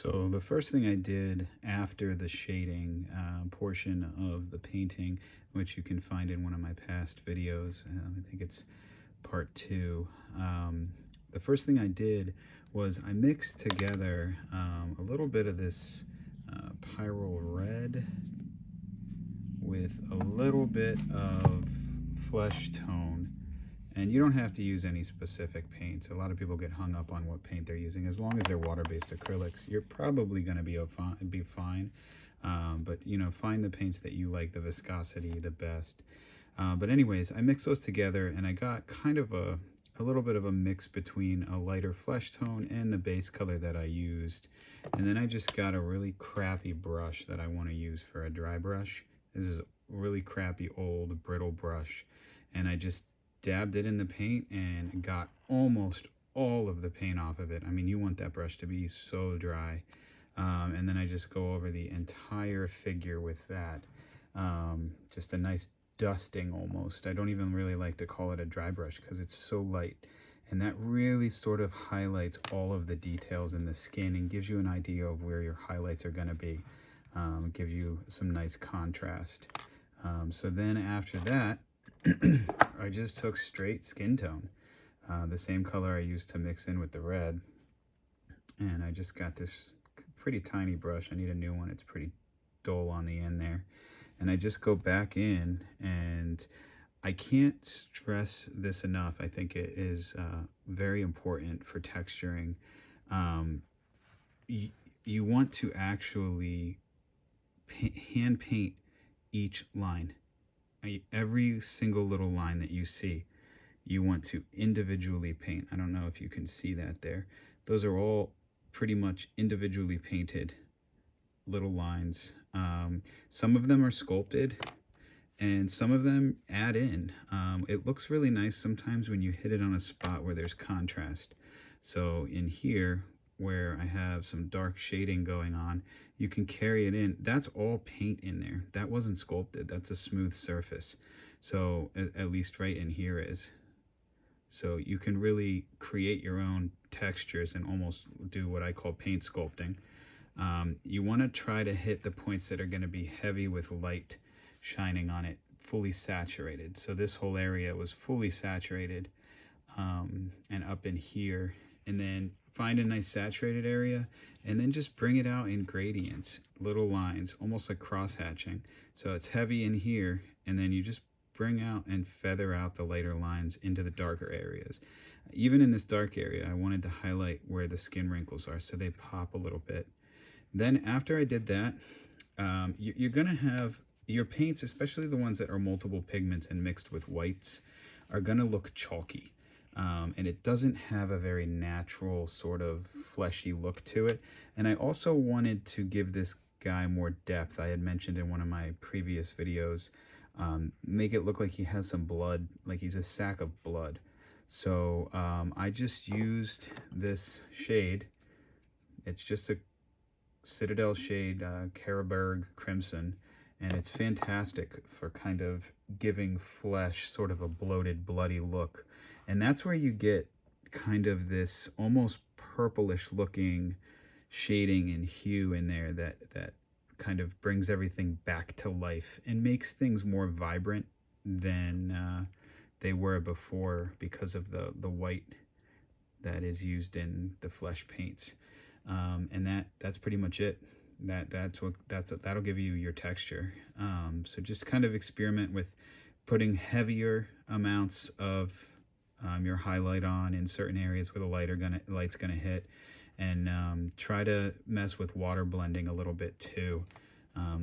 So the first thing I did after the shading portion of the painting, which you can find in one of my past videos, I think it's part 2, the first thing I did was I mixed together a little bit of this Pyrrole Red with a little bit of Flesh Tone. And you don't have to use any specific paints. A lot of people get hung up on what paint they're using. As long as they're water-based acrylics, you're probably going to be fine. But, you know, find the paints that you like, the viscosity the best. But anyways, I mixed those together, and I got kind of a little bit of a mix between a lighter flesh tone and the base color that I used. And then I just got a really crappy brush that I want to use for a dry brush. This is a really crappy, old, brittle brush. And I just dabbed it in the paint and got almost all of the paint off of it. I mean, you want that brush to be so dry. And then I just go over the entire figure with that. Just a nice dusting almost. I don't even really like to call it a dry brush because it's so light. And that really sort of highlights all of the details in the skin and gives you an idea of where your highlights are going to be. Gives you some nice contrast. So then after that, I just took straight skin tone, the same color I used to mix in with the red, and I just got this pretty tiny brush. I need a new one. It's pretty dull on the end there. And I just go back in, and I can't stress this enough. I think it is very important for texturing. You want to actually hand paint each line. Every single little line that you see, you want to individually paint. I don't know if you can see that there. Those are all pretty much individually painted little lines. Some of them are sculpted and some of them add in. It looks really nice sometimes when you hit it on a spot where there's contrast. So in here, where I have some dark shading going on, you can carry it in. That's all paint in there. That wasn't sculpted. That's a smooth surface. So at least right in here is. So you can really create your own textures and almost do what I call paint sculpting. You want to try to hit the points that are going to be heavy with light shining on it, fully saturated. So this whole area was fully saturated, and up in here, and then find a nice saturated area and then just bring it out in gradients, little lines, almost like cross hatching. So it's heavy in here, and then you just bring out and feather out the lighter lines into the darker areas. Even in this dark area, I wanted to highlight where the skin wrinkles are so they pop a little bit. Then after I did that, you're gonna have your paints, especially the ones that are multiple pigments and mixed with whites, are gonna look chalky. And it doesn't have a very natural sort of fleshy look to it. And I also wanted to give this guy more depth. I had mentioned in one of my previous videos, make it look like he has some blood, like he's a sack of blood. So I just used this shade. It's just a Citadel shade, Carroburg Crimson, and it's fantastic for kind of giving flesh sort of a bloated, bloody look. And that's where you get kind of this almost purplish looking shading and hue in there that kind of brings everything back to life and makes things more vibrant than they were before because of the white that is used in the flesh paints. And that's pretty much it. That'll give you your texture. So just kind of experiment with putting heavier amounts of your highlight on in certain areas where the light's gonna hit, and try to mess with water blending a little bit too.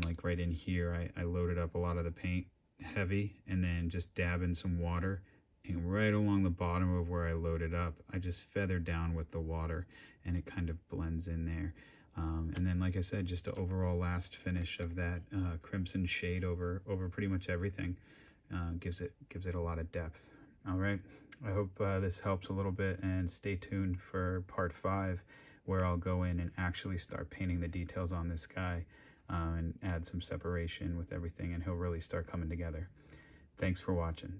Like right in here, I loaded up a lot of the paint heavy and then just dab in some water, and right along the bottom of where I loaded up, I just feathered down with the water, and it kind of blends in there. And then, like I said, just the overall last finish of that crimson shade over pretty much everything gives it a lot of depth. All right, I hope this helps a little bit, and stay tuned for part 5, where I'll go in and actually start painting the details on this guy and add some separation with everything, and he'll really start coming together. Thanks for watching.